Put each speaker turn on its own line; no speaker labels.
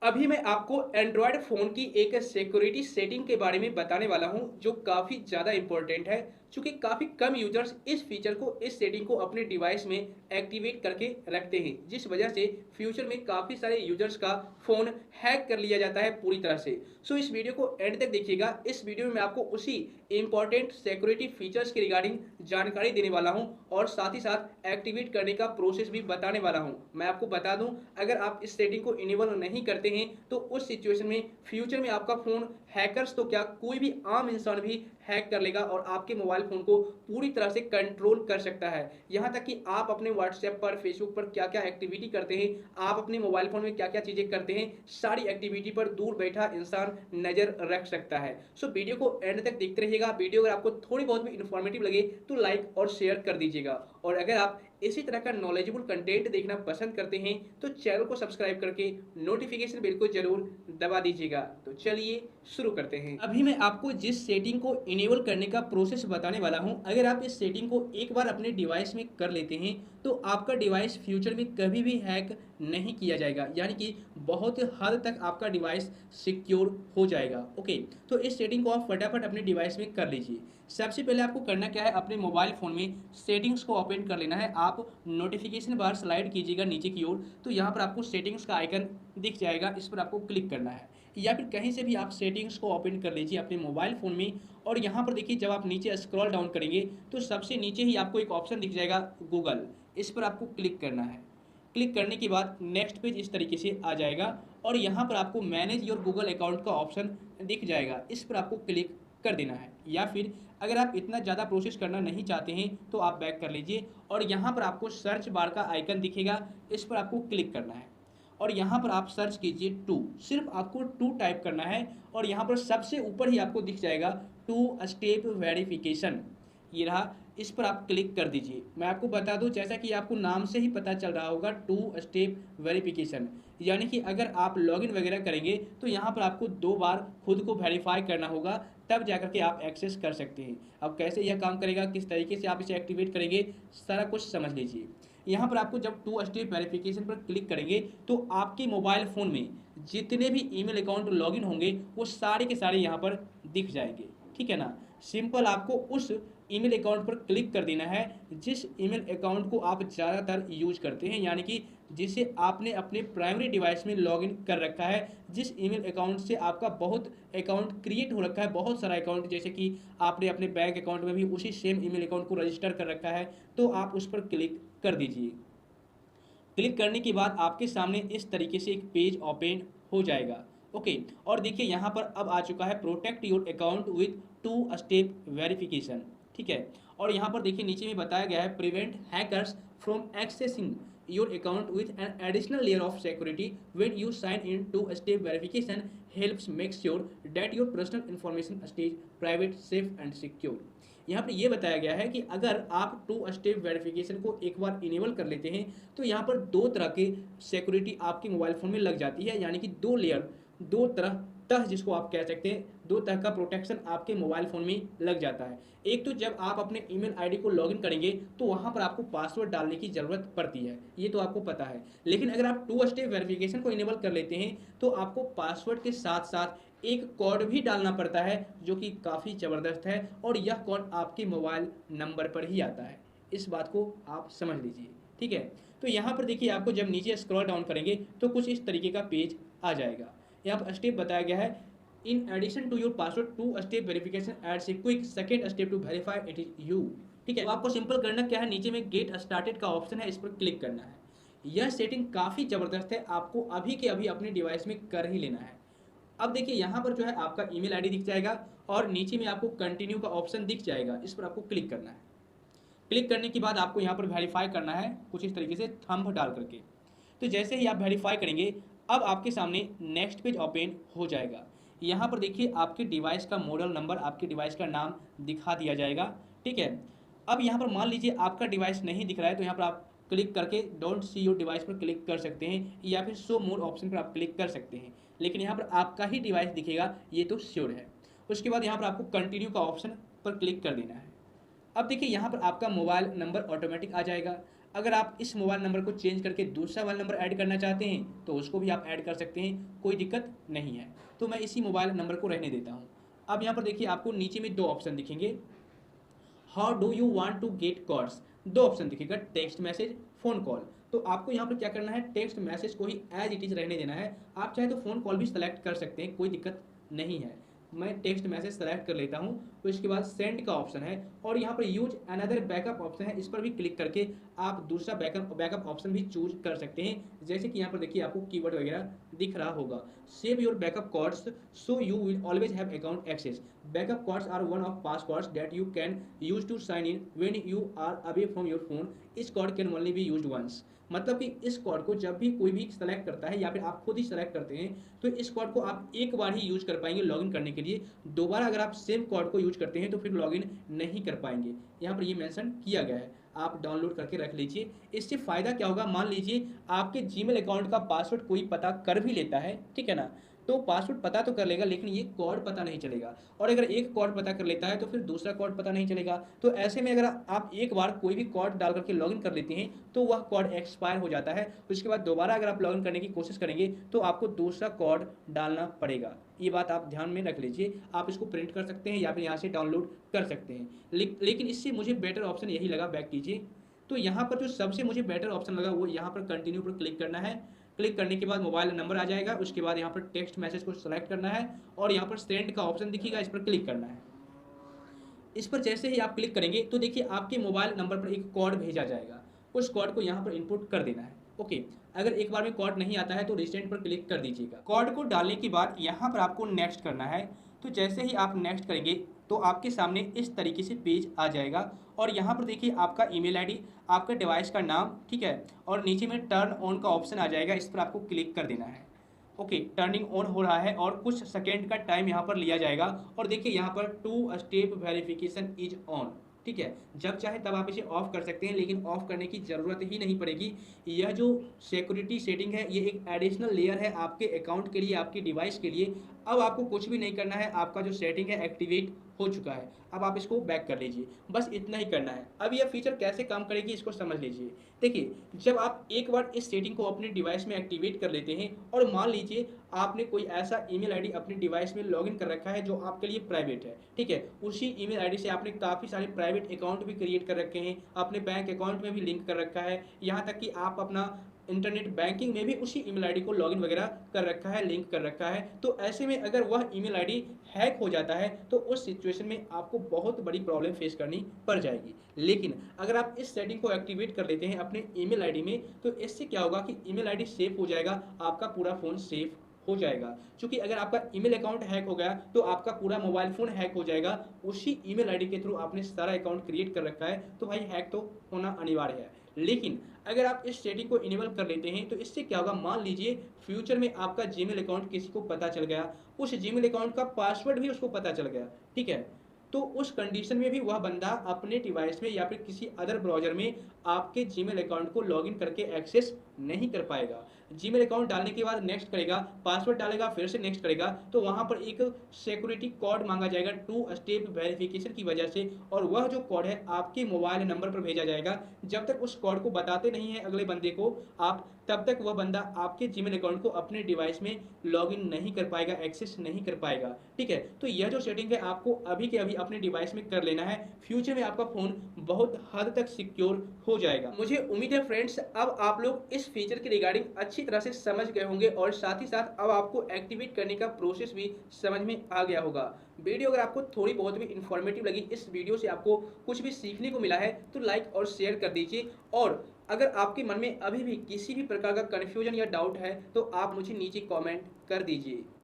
अभी मैं आपको एंड्रॉयड फ़ोन की एक सिक्योरिटी सेटिंग के बारे में बताने वाला हूं जो काफ़ी ज़्यादा इम्पोर्टेंट है। चूंकि काफ़ी कम यूजर्स इस फीचर को इस सेटिंग को अपने डिवाइस में एक्टिवेट करके रखते हैं, जिस वजह से फ्यूचर में काफ़ी सारे यूजर्स का फ़ोन हैक कर लिया जाता है पूरी तरह से। सो इस वीडियो को एंड तक देखिएगा। इस वीडियो में मैं आपको उसी इंपॉर्टेंट सिक्योरिटी फीचर्स के रिगार्डिंग जानकारी देने वाला हूं और साथ ही साथ एक्टिवेट करने का प्रोसेस भी बताने वाला हूं। मैं आपको बता दूं, अगर आप इस सेटिंग को इनेबल नहीं करते हैं तो उस सिचुएशन में फ्यूचर में आपका फ़ोन हैकर्स तो क्या कोई भी आम इंसान भी हैक कर लेगा और आपके मोबाइल फ़ोन को पूरी तरह से कंट्रोल कर सकता है। यहाँ तक कि आप अपने व्हाट्सएप पर, फेसबुक पर क्या क्या एक्टिविटी करते हैं, आप अपने मोबाइल फ़ोन में क्या क्या चीज़ें करते हैं, सारी एक्टिविटी पर दूर बैठा इंसान नज़र रख सकता है। सो वीडियो को एंड तक देखते रहिएगा। वीडियो अगर आपको थोड़ी बहुत भी इन्फॉर्मेटिव लगे तो लाइक और शेयर कर दीजिएगा, और अगर आप इसी तरह का नॉलेजेबल कंटेंट देखना पसंद करते हैं तो चैनल को सब्सक्राइब करके नोटिफिकेशन बेल को जरूर दबा दीजिएगा। तो चलिए शुरू करते हैं। अभी मैं आपको जिस सेटिंग को इनेबल करने का प्रोसेस बताने वाला हूं, अगर आप इस सेटिंग को एक बार अपने डिवाइस में कर लेते हैं तो आपका डिवाइस फ्यूचर में कभी भी हैक नहीं किया जाएगा, यानी कि बहुत हद तक आपका डिवाइस सिक्योर हो जाएगा। ओके, तो इस सेटिंग को आप फटाफट अपने डिवाइस में कर लीजिए। सबसे पहले आपको करना क्या है, अपने मोबाइल फ़ोन में सेटिंग्स को ओपन कर लेना है। आप नोटिफिकेशन बार स्लाइड कीजिएगा नीचे की ओर, तो यहाँ पर आपको सेटिंग्स का आइकन दिख जाएगा, इस पर आपको क्लिक करना है। या फिर कहीं से भी आप सेटिंग्स को ओपन कर लीजिए अपने मोबाइल फ़ोन में, और यहाँ पर देखिए जब आप नीचे स्क्रॉल डाउन करेंगे तो सबसे नीचे ही आपको एक ऑप्शन दिख जाएगा गूगल, इस पर आपको क्लिक करना है। क्लिक करने के बाद नेक्स्ट पेज इस तरीके से आ जाएगा और यहाँ पर आपको मैनेज योर गूगल अकाउंट का ऑप्शन दिख जाएगा, इस पर आपको क्लिक कर देना है। या फिर अगर आप इतना ज़्यादा प्रोसेस करना नहीं चाहते हैं तो आप बैक कर लीजिए और यहाँ पर आपको सर्च बार का आइकन दिखेगा, इस पर आपको क्लिक करना है और यहाँ पर आप सर्च कीजिए टू, सिर्फ आपको टू टाइप करना है और यहाँ पर सबसे ऊपर ही आपको दिख जाएगा टू स्टेप वेरिफिकेशन, ये रहा, इस पर आप क्लिक कर दीजिए। मैं आपको बता दूं, जैसा कि आपको नाम से ही पता चल रहा होगा, टू स्टेप वेरिफिकेशन, यानी कि अगर आप लॉगिन वगैरह करेंगे तो यहाँ पर आपको 2 बार खुद को वेरीफाई करना होगा, तब जाकर के आप एक्सेस कर सकते हैं। अब कैसे यह काम करेगा, किस तरीके से आप इसे एक्टिवेट करेंगे, सारा कुछ समझ लीजिए। यहाँ पर आपको जब टू स्टेप वेरिफिकेशन पर क्लिक करेंगे तो आपके मोबाइल फ़ोन में जितने भी ईमेल अकाउंट लॉगिन होंगे वो सारे के सारे यहाँ पर दिख जाएंगे। ठीक है ना। सिंपल आपको उस ईमेल अकाउंट पर क्लिक कर देना है जिस ईमेल अकाउंट को आप ज़्यादातर यूज करते हैं, यानी कि जिसे आपने अपने प्राइमरी डिवाइस में लॉगिन कर रखा है, जिस ईमेल अकाउंट से आपका बहुत अकाउंट क्रिएट हो रखा है, बहुत सारा अकाउंट, जैसे कि आपने अपने बैंक अकाउंट में भी उसी सेम ईमेल अकाउंट को रजिस्टर कर रखा है, तो आप उस पर क्लिक कर दीजिए। क्लिक करने के बाद आपके सामने इस तरीके से एक पेज ओपन हो जाएगा। ओके, और देखिए यहाँ पर अब आ चुका है protect your account with to step verification. ठीक है, और यहाँ पर देखिए नीचे में बताया गया है prevent hackers from accessing your account with an additional layer of security when you sign in. To step verification helps make sure that your personal information stays private, safe and secure. यहाँ पर ये बताया गया है कि अगर आप to step verification को एक बार इनेबल कर लेते हैं तो यहाँ पर 2 तरह की सिक्योरिटी आपके मोबाइल फ़ोन में लग जाती है, यानी कि 2 लेयर, 2 तरह तह जिसको आप कह सकते हैं, 2 तरह का प्रोटेक्शन आपके मोबाइल फ़ोन में लग जाता है। एक तो जब आप अपने ईमेल आईडी को लॉगिन करेंगे तो वहाँ पर आपको पासवर्ड डालने की ज़रूरत पड़ती है, ये तो आपको पता है। लेकिन अगर आप टू स्टेप वेरिफिकेशन को इनेबल कर लेते हैं तो आपको पासवर्ड के साथ साथ एक कोड भी डालना पड़ता है जो कि काफ़ी ज़बरदस्त है, और यह कोड आपके मोबाइल नंबर पर ही आता है। इस बात को आप समझ लीजिए। ठीक है, तो यहाँ पर देखिए आपको जब नीचे स्क्रॉल डाउन करेंगे तो कुछ इस तरीके का पेज आ जाएगा। यहाँ पर स्टेप बताया गया है, in addition to your password two step verification adds a quick second step to verify it is you. ठीक है, तो आपको सिंपल करना क्या है, नीचे में गेट स्टार्टेड का ऑप्शन है, इस पर क्लिक करना है। यह सेटिंग काफ़ी ज़बरदस्त है, आपको अभी के अभी अपने डिवाइस में कर ही लेना है। अब देखिए यहाँ पर जो है आपका ईमेल आईडी दिख जाएगा और नीचे में आपको कंटिन्यू का ऑप्शन दिख जाएगा, इस पर आपको क्लिक करना है। क्लिक करने के बाद आपको यहाँ पर वेरीफाई करना है कुछ इस तरीके से थंब डाल करके। तो जैसे ही आप वेरीफाई करेंगे अब आपके सामने नेक्स्ट पेज ओपन हो जाएगा। यहाँ पर देखिए आपके डिवाइस का मॉडल नंबर, आपके डिवाइस का नाम दिखा दिया जाएगा। ठीक है, अब यहाँ पर मान लीजिए आपका डिवाइस नहीं दिख रहा है तो यहाँ पर आप क्लिक करके डोंट सी योर डिवाइस पर क्लिक कर सकते हैं, या फिर शो मोर ऑप्शन पर आप क्लिक कर सकते हैं, लेकिन यहाँ पर आपका ही डिवाइस दिखेगा, ये तो श्योर है। उसके बाद यहाँ पर आपको कंटिन्यू का ऑप्शन पर क्लिक कर देना है। अब देखिए यहाँ पर आपका मोबाइल नंबर ऑटोमेटिक आ जाएगा। अगर आप इस मोबाइल नंबर को चेंज करके दूसरा मोबाइल नंबर ऐड करना चाहते हैं तो उसको भी आप ऐड कर सकते हैं, कोई दिक्कत नहीं है। तो मैं इसी मोबाइल नंबर को रहने देता हूँ। अब यहाँ पर देखिए आपको नीचे में 2 ऑप्शन दिखेंगे, how do you want to get calls. 2 option दिखेगा, टेक्स्ट मैसेज, फ़ोन कॉल। तो आपको यहाँ पर क्या करना है, टेक्स्ट मैसेज को ही एज इट इज़ रहने देना है। आप चाहे तो फ़ोन कॉल भी सेलेक्ट कर सकते हैं, कोई दिक्कत नहीं है। मैं टेक्स्ट मैसेज सेलेक्ट कर लेता हूँ। तो इसके बाद सेंड का ऑप्शन है और यहाँ पर यूज अनदर बैकअप ऑप्शन है, इस पर भी क्लिक करके आप दूसरा बैकअप ऑप्शन भी चूज कर सकते हैं। जैसे कि यहाँ पर देखिए आपको कीवर्ड वगैरह दिख रहा होगा, save your backup codes so you will always have account access. Backup codes are one of passwords that you can use to sign in when you are away from your phone. इस code can only be used once. मतलब कि इस cord को जब भी कोई भी select करता है या फिर आप खुद ही सेलेक्ट करते हैं तो इस कॉर्ड को आप एक बार ही यूज कर पाएंगे लॉगिन करने के लिए। दोबारा अगर आप सेम कॉर्ड को यूज करते हैं तो फिर लॉगिन नहीं कर पाएंगे। यहाँ पर ये मेंशन किया गया है, आप डाउनलोड करके रख लीजिए। इससे फ़ायदा क्या होगा, मान लीजिए आपके जीमेल अकाउंट का पासवर्ड कोई पता कर भी लेता है, ठीक है ना, तो पासवर्ड पता तो कर लेगा लेकिन ये कोड पता नहीं चलेगा। और अगर एक कोड पता कर लेता है तो फिर दूसरा कोड पता नहीं चलेगा। तो ऐसे में अगर आप एक बार कोई भी कोड डाल करके लॉगिन कर लेते हैं तो वह कोड एक्सपायर हो जाता है। उसके बाद दोबारा अगर आप लॉगिन करने की कोशिश करेंगे तो आपको दूसरा कोड डालना पड़ेगा। ये बात आप ध्यान में रख लीजिए। आप इसको प्रिंट कर सकते हैं या फिर यहाँ से डाउनलोड कर सकते हैं। लेकिन इससे मुझे बेटर ऑप्शन यही लगा, बैक कीजिए। तो यहाँ पर जो सबसे मुझे बेटर ऑप्शन लगा वो यहाँ पर कंटिन्यू पर क्लिक करना है। क्लिक करने के बाद मोबाइल नंबर आ जाएगा, उसके बाद यहाँ पर टेक्स्ट मैसेज को सेलेक्ट करना है और यहाँ पर सेंड का ऑप्शन दिखेगा, इस पर क्लिक करना है। इस पर जैसे ही आप क्लिक करेंगे तो देखिए आपके मोबाइल नंबर पर एक कोड भेजा जाएगा, उस कोड को यहाँ पर इनपुट कर देना है। ओके, अगर एक बार में कोड नहीं आता है तो रिसेंट पर क्लिक कर दीजिएगा। कोड को डालने के बाद यहाँ पर आपको नेक्स्ट करना है। तो जैसे ही आप नेक्स्ट करेंगे तो आपके सामने इस तरीके से पेज आ जाएगा और यहाँ पर देखिए आपका ईमेल आईडी, आपका डिवाइस का नाम, ठीक है, और नीचे में टर्न ऑन का ऑप्शन आ जाएगा, इस पर आपको क्लिक कर देना है। ओके, टर्निंग ऑन हो रहा है और कुछ सेकेंड का टाइम यहाँ पर लिया जाएगा। और देखिए यहाँ पर 2 स्टेप वेरिफिकेशन इज ऑन, ठीक है, जब चाहे तब आप इसे ऑफ कर सकते हैं लेकिन ऑफ करने की ज़रूरत ही नहीं पड़ेगी। यह जो सिक्योरिटी सेटिंग है ये एक एडिशनल लेयर है आपके अकाउंट के लिए, आपके डिवाइस के लिए। अब आपको कुछ भी नहीं करना है, आपका जो सेटिंग है एक्टिवेट हो चुका है। अब आप इसको बैक कर लीजिए, बस इतना ही करना है। अब यह फीचर कैसे काम करेगी इसको समझ लीजिए। देखिए, जब आप एक बार इस सेटिंग को अपने डिवाइस में एक्टिवेट कर लेते हैं और मान लीजिए आपने कोई ऐसा ईमेल आईडी अपने डिवाइस में लॉगिन कर रखा है जो आपके लिए प्राइवेट है, ठीक है, उसी ईमेल आईडी से आपने काफ़ी सारे प्राइवेट अकाउंट भी क्रिएट कर रखे हैं, अपने बैंक अकाउंट में भी लिंक कर रखा है, यहाँ तक कि आप अपना इंटरनेट बैंकिंग में भी उसी ईमेल आईडी को लॉगिन वगैरह कर रखा है, लिंक कर रखा है। तो ऐसे में अगर वह ईमेल आईडी हैक हो जाता है तो उस सिचुएशन में आपको बहुत बड़ी प्रॉब्लम फेस करनी पड़ जाएगी। लेकिन अगर आप इस सेटिंग को एक्टिवेट कर लेते हैं अपने ईमेल आईडी में तो इससे क्या होगा कि ईमेल आईडी सेफ हो जाएगा, आपका पूरा फ़ोन सेफ हो जाएगा। क्योंकि अगर आपका ईमेल अकाउंट हैक हो गया तो आपका पूरा मोबाइल फ़ोन हैक हो जाएगा। उसी ईमेल आईडी के थ्रू आपने सारा अकाउंट क्रिएट कर रखा है तो भाई हैक तो होना अनिवार्य है। लेकिन अगर आप इस सेटिंग को इनेबल कर लेते हैं तो इससे क्या होगा, मान लीजिए फ्यूचर में आपका जीमेल अकाउंट किसी को पता चल गया, उस जीमेल अकाउंट का पासवर्ड भी उसको पता चल गया, ठीक है, तो उस कंडीशन में भी वह बंदा अपने डिवाइस में या फिर किसी अदर ब्राउज़र में आपके जीमेल अकाउंट को लॉगिन करके एक्सेस नहीं कर पाएगा। जीमेल अकाउंट डालने के बाद नेक्स्ट करेगा, पासवर्ड डालेगा, फिर से नेक्स्ट करेगा तो वहाँ पर एक सिक्योरिटी कोड मांगा जाएगा 2 स्टेप वेरिफिकेशन की वजह से, और वह जो कोड है आपके मोबाइल नंबर पर भेजा जाएगा। जब तक उस कोड को बताते नहीं हैं अगले बंदे को आप, तब तक वह बंदा आपके जीमेल अकाउंट को अपने डिवाइस में लॉगिन नहीं कर पाएगा, एक्सेस नहीं कर पाएगा, ठीक है। तो यह जो सेटिंग है आपको अभी के अभी अपने डिवाइस में कर लेना है, फ्यूचर में आपका फ़ोन बहुत हद तक सिक्योर हो जाएगा। मुझे उम्मीद है फ्रेंड्स अब आप लोग इस फीचर के रिगार्डिंग अच्छी तरह से समझ गए होंगे और साथ ही साथ अब आपको एक्टिवेट करने का प्रोसेस भी समझ में आ गया होगा। वीडियो अगर आपको थोड़ी बहुत भी इन्फॉर्मेटिव लगी, इस वीडियो से आपको कुछ भी सीखने को मिला है तो लाइक और शेयर कर दीजिए। और अगर आपके मन में अभी भी किसी भी प्रकार का कन्फ्यूजन या डाउट है तो आप मुझे नीचे कमेंट कर दीजिए।